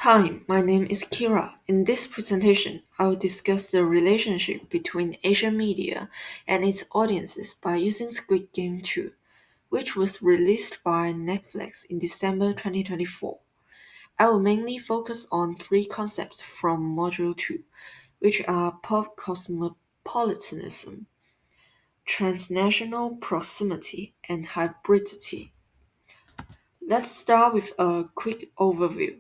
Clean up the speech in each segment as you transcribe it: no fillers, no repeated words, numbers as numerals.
Hi, my name is Kira. In this presentation, I will discuss the relationship between Asian media and its audiences by using Squid Game 2, which was released by Netflix in December 2024. I will mainly focus on three concepts from Module 2, which are pop cosmopolitanism, transnational proximity, and hybridity. Let's start with a quick overview.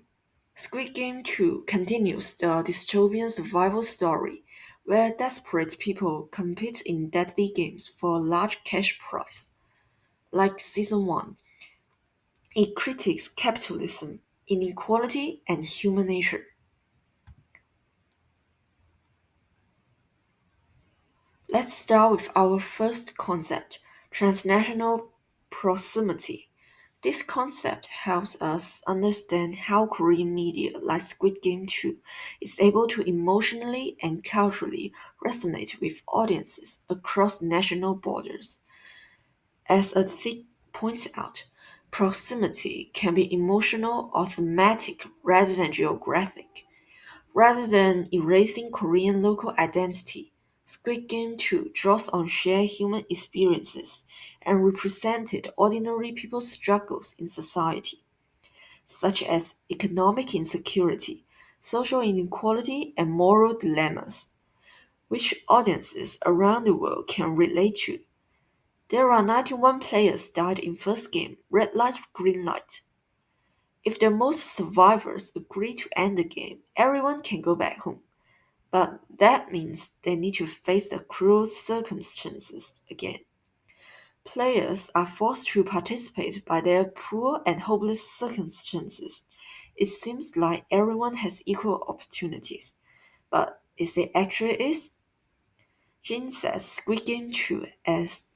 Squid Game 2 continues the dystopian survival story where desperate people compete in deadly games for a large cash prize. Like Season 1, it critiques capitalism, inequality, and human nature. Let's start with our first concept, transnational proximity. This concept helps us understand how Korean media, like Squid Game 2, is able to emotionally and culturally resonate with audiences across national borders. As Athik points out, proximity can be emotional or thematic rather than geographic. Rather than erasing Korean local identity, Squid Game 2 draws on shared human experiences and represented ordinary people's struggles in society, such as economic insecurity, social inequality, and moral dilemmas, which audiences around the world can relate to. There are 91 players died in first game, red light, green light. If the most survivors agree to end the game, everyone can go back home. But that means they need to face the cruel circumstances again. Players are forced to participate by their poor and hopeless circumstances. It seems like everyone has equal opportunities, but is it actually is? Jin says Squid Game 2 as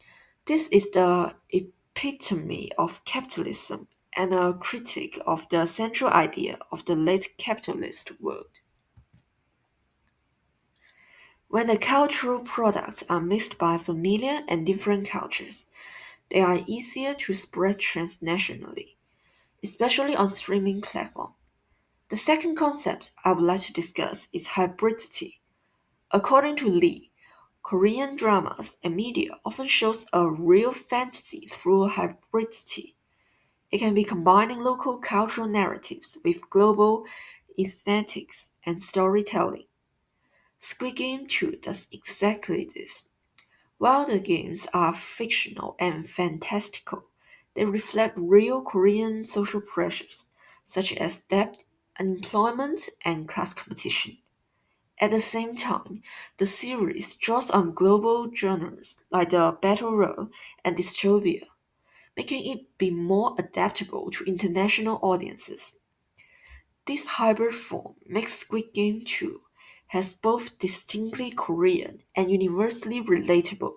this is the epitome of capitalism and a critique of the central idea of the late capitalist world. When the cultural products are mixed by familiar and different cultures, they are easier to spread transnationally, especially on streaming platforms. The second concept I would like to discuss is hybridity. According to Lee, Korean dramas and media often shows a real fantasy through hybridity. It can be combining local cultural narratives with global aesthetics and storytelling. Squid Game 2 does exactly this. While the games are fictional and fantastical, they reflect real Korean social pressures, such as debt, unemployment, and class competition. At the same time, the series draws on global genres like the battle royale and dystopia, making it be more adaptable to international audiences. This hybrid form makes Squid Game 2 has both distinctly Korean and universally relatable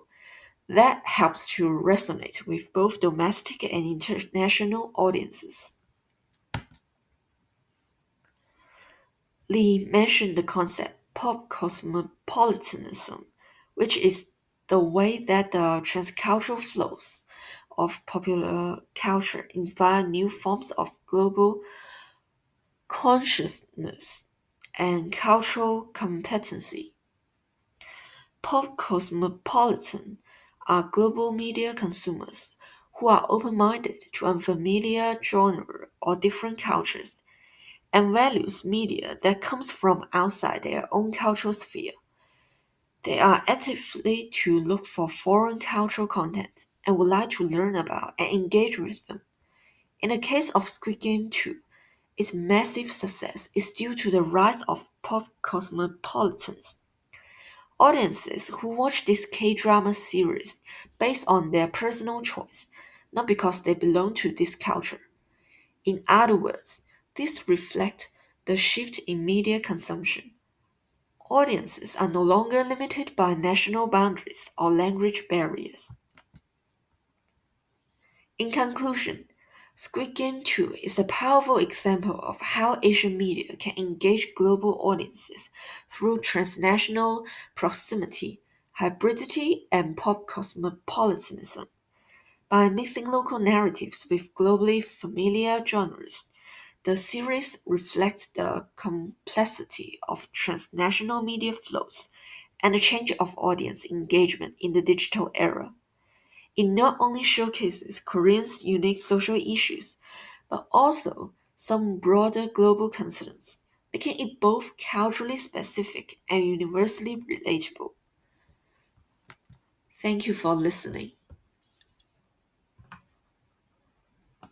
that helps to resonate with both domestic and international audiences. Lee mentioned the concept pop cosmopolitanism, which is the way that the transcultural flows of popular culture inspire new forms of global consciousness and cultural competency. Pop cosmopolitan are global media consumers who are open-minded to unfamiliar genre or different cultures and values media that comes from outside their own cultural sphere. They are actively to look for foreign cultural content and would like to learn about and engage with them. In the case of Squid Game 2, its massive success is due to the rise of pop cosmopolitans. Audiences who watch this K-drama series based on their personal choice, not because they belong to this culture. In other words, this reflects the shift in media consumption. Audiences are no longer limited by national boundaries or language barriers. In conclusion, Squid Game 2 is a powerful example of how Asian media can engage global audiences through transnational proximity, hybridity, and pop cosmopolitanism. By mixing local narratives with globally familiar genres, The series reflects the complexity of transnational media flows and the change of audience engagement in the digital era. It not only showcases Koreans' unique social issues, but also some broader global concerns, making it both culturally specific and universally relatable. Thank you for listening.